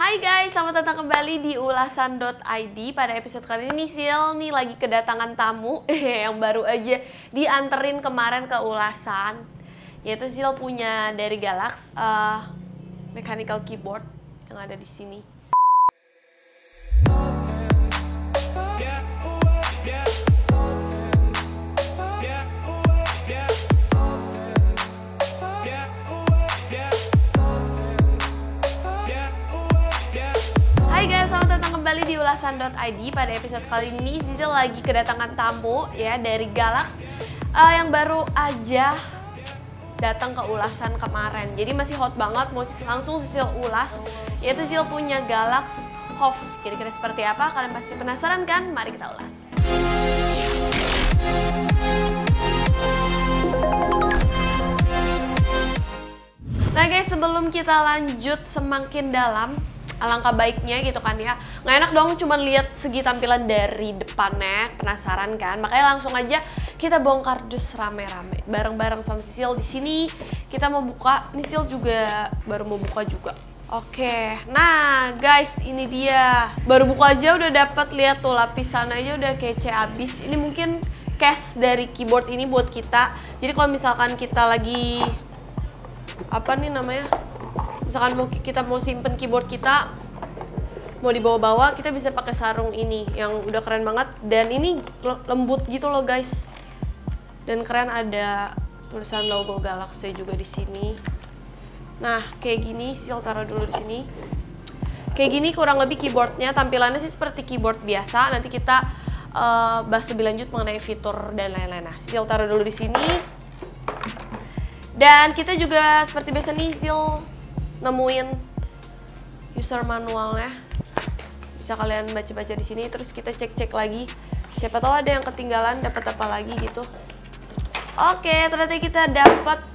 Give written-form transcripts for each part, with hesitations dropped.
Hai guys, selamat datang kembali di ulasan.id. Pada episode kali ini Sil nih lagi kedatangan tamu yang baru aja dianterin kemarin ke ulasan. Yaitu Sil punya dari Galax mechanical keyboard yang ada di sini. Hai guys, selamat datang kembali di ulasan.id. Pada episode kali ini Sisil lagi kedatangan tamu ya dari Galax yang baru aja datang ke ulasan kemarin. Jadi masih hot banget, mau langsung Sisil ulas. Yaitu Sisil punya Galax Hof. Kira-kira seperti apa? Kalian pasti penasaran kan? Mari kita ulas. Nah guys, sebelum kita lanjut semakin dalam, alangkah baiknya gitu kan ya, nggak enak dong cuma lihat segi tampilan dari depannya, penasaran kan? Makanya langsung aja kita bongkar dus rame-rame bareng-bareng sama Sisil di sini. Kita mau buka, nih Sisil juga baru mau buka juga. Oke, nah guys ini dia, baru buka aja udah dapat, lihat tuh lapisan aja udah kece abis. Ini mungkin case dari keyboard ini buat kita. Jadi kalau misalkan kita lagi apa nih namanya, misalkan kita mau simpen keyboard kita, mau dibawa-bawa, kita bisa pakai sarung ini yang udah keren banget. Dan ini lembut gitu loh guys, dan keren, ada tulisan logo Galaxy juga di sini. Nah kayak gini, Sil taruh dulu di sini. Kayak gini kurang lebih keyboardnya, tampilannya sih seperti keyboard biasa. Nanti kita bahas lebih lanjut mengenai fitur dan lain-lain. Nah Sil taruh dulu di sini. Dan kita juga seperti biasa nih Sil nemuin user manualnya, bisa kalian baca-baca di sini. Terus kita cek-cek lagi, siapa tahu ada yang ketinggalan, dapat apa lagi gitu. Oke, ternyata kita dapat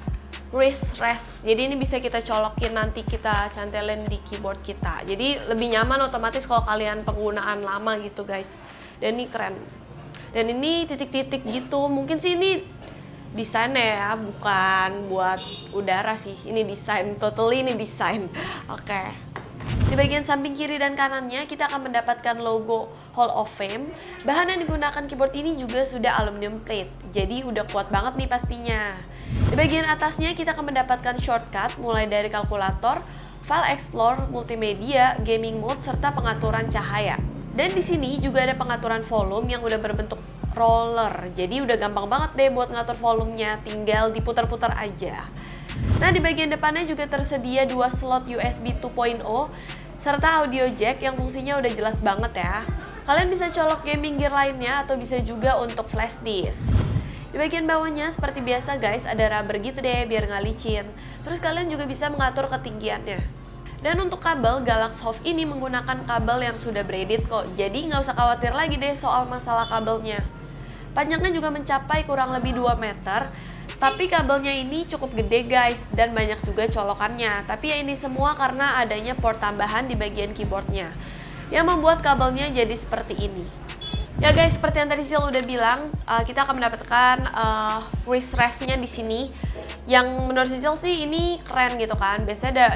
wrist rest. Jadi ini bisa kita colokin, nanti kita cantelin di keyboard kita. Jadi lebih nyaman otomatis kalau kalian penggunaan lama gitu guys. Dan ini keren. Dan ini titik-titik gitu. Mungkin sih ini desainnya ya, bukan buat udara sih. Ini desain, totally ini desain. Oke. Di bagian samping kiri dan kanannya kita akan mendapatkan logo Hall of Fame. Bahan yang digunakan keyboard ini juga sudah aluminium plate, jadi udah kuat banget nih pastinya. Di bagian atasnya kita akan mendapatkan shortcut mulai dari kalkulator, file explorer, multimedia, gaming mode, serta pengaturan cahaya. Dan di sini juga ada pengaturan volume yang udah berbentuk roller. Jadi udah gampang banget deh buat ngatur volumenya, tinggal diputar-putar aja. Nah di bagian depannya juga tersedia 2 slot USB 2.0 serta audio jack yang fungsinya udah jelas banget ya. Kalian bisa colok gaming gear lainnya atau bisa juga untuk flash disk. Di bagian bawahnya seperti biasa guys, ada rubber gitu deh biar nggak licin. Terus kalian juga bisa mengatur ketinggiannya. Dan untuk kabel, Galax Hof ini menggunakan kabel yang sudah braided kok. Jadi nggak usah khawatir lagi deh soal masalah kabelnya. Panjangnya juga mencapai kurang lebih 2 meter. Tapi kabelnya ini cukup gede guys, dan banyak juga colokannya. Tapi ya ini semua karena adanya port tambahan di bagian keyboardnya, yang membuat kabelnya jadi seperti ini. Ya guys, seperti yang tadi Sil udah bilang, kita akan mendapatkan wrist rest-nya di sini. Yang menurut Sisil sih ini keren gitu kan. Biasanya ada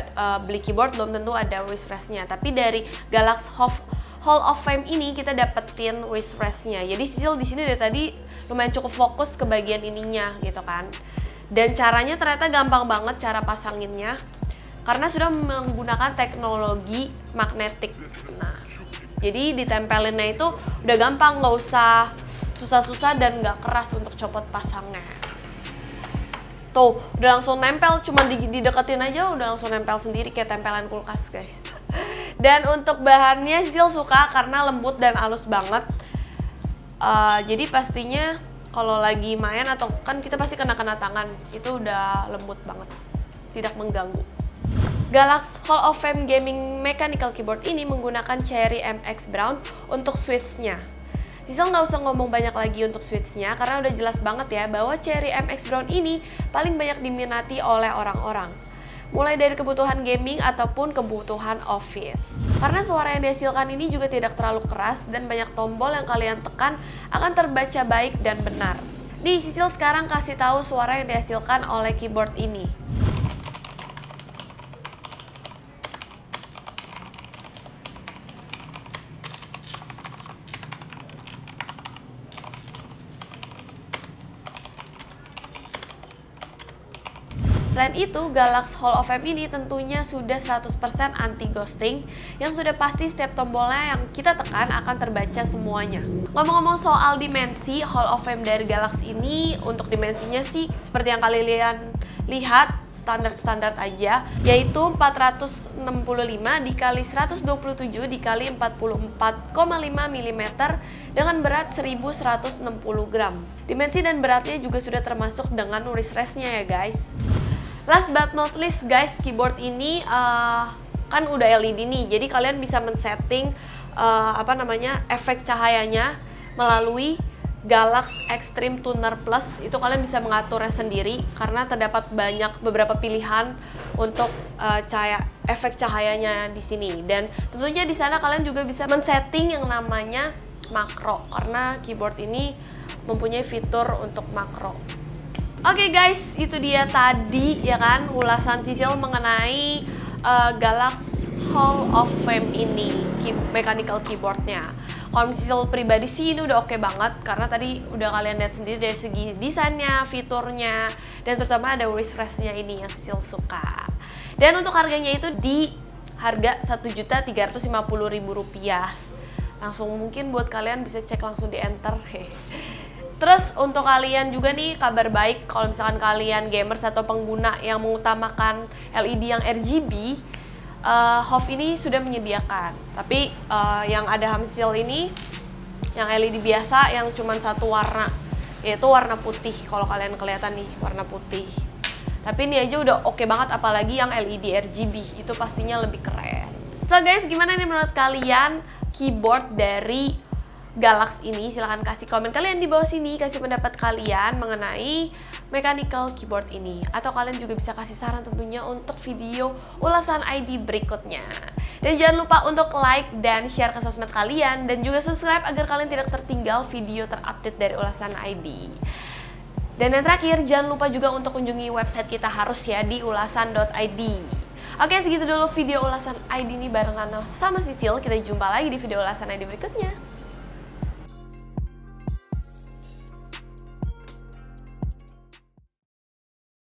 beli keyboard belum tentu ada wrist rest-nya. Tapi dari Galax Hof Hall of Fame ini kita dapetin wrist rest-nya. Jadi Sisil di sini dari tadi lumayan cukup fokus ke bagian ininya gitu kan. Dan caranya ternyata gampang banget cara pasanginnya, karena sudah menggunakan teknologi magnetik. Nah, jadi ditempelinnya itu udah gampang, nggak usah susah-susah dan nggak keras untuk copot pasangnya. Tuh, udah langsung nempel, cuma dideketin aja udah langsung nempel sendiri kayak tempelan kulkas guys. Dan untuk bahannya Sil suka karena lembut dan halus banget. Jadi pastinya kalau lagi main atau kan kita pasti kena tangan, itu udah lembut banget, tidak mengganggu. Galax Hall of Fame Gaming Mechanical Keyboard ini menggunakan Cherry MX Brown untuk switch-nya. Sisil nggak usah ngomong banyak lagi untuk switch-nya karena udah jelas banget ya bahwa Cherry MX Brown ini paling banyak diminati oleh orang-orang. Mulai dari kebutuhan gaming ataupun kebutuhan office. Karena suara yang dihasilkan ini juga tidak terlalu keras dan banyak tombol yang kalian tekan akan terbaca baik dan benar. Nih Sisil sekarang kasih tahu suara yang dihasilkan oleh keyboard ini. Selain itu, Galaxy Hall of Fame ini tentunya sudah 100% anti ghosting, yang sudah pasti setiap tombolnya yang kita tekan akan terbaca semuanya. Ngomong-ngomong soal dimensi Hall of Fame dari Galaxy ini, untuk dimensinya sih seperti yang kalian lihat, standar-standar aja, yaitu 465 dikali 127 dikali 44,5 mm dengan berat 1160 gram. Dimensi dan beratnya juga sudah termasuk dengan wrist-rest-nya ya guys. Last but not least guys, keyboard ini kan udah LED nih, jadi kalian bisa men-setting efek cahayanya melalui Galaxy Extreme Tuner Plus. Itu kalian bisa mengaturnya sendiri karena terdapat beberapa pilihan untuk efek cahayanya di sini. Dan tentunya di sana kalian juga bisa men-setting yang namanya makro karena keyboard ini mempunyai fitur untuk makro. Oke guys, itu dia tadi ya kan ulasan Sisil mengenai Galaxy Hall of Fame ini, mechanical keyboardnya. Kalau Sisil pribadi sih ini udah oke banget karena tadi udah kalian lihat sendiri dari segi desainnya, fiturnya, dan terutama ada wrist rest-nya ini yang Sisil suka. Dan untuk harganya itu di harga Rp1.350.000. Langsung mungkin buat kalian bisa cek langsung di enter. Terus untuk kalian juga nih kabar baik, kalau misalkan kalian gamers atau pengguna yang mengutamakan LED yang RGB, Hove ini sudah menyediakan. Tapi yang ada Hamsil ini yang LED biasa yang cuma satu warna, yaitu warna putih. Kalau kalian kelihatan nih warna putih. Tapi ini aja udah oke banget, apalagi yang LED RGB itu pastinya lebih keren. So guys, gimana nih menurut kalian keyboard dari Galaxy ini? Silahkan kasih komen kalian di bawah sini, kasih pendapat kalian mengenai mechanical keyboard ini. Atau kalian juga bisa kasih saran tentunya untuk video ulasan ID berikutnya. Dan jangan lupa untuk like dan share ke sosmed kalian, dan juga subscribe agar kalian tidak tertinggal video terupdate dari ulasan ID. Dan yang terakhir, jangan lupa juga untuk kunjungi website kita harus ya di ulasan.id. Oke, segitu dulu video ulasan ID ini barengan sama Sisil. Kita jumpa lagi di video ulasan ID berikutnya.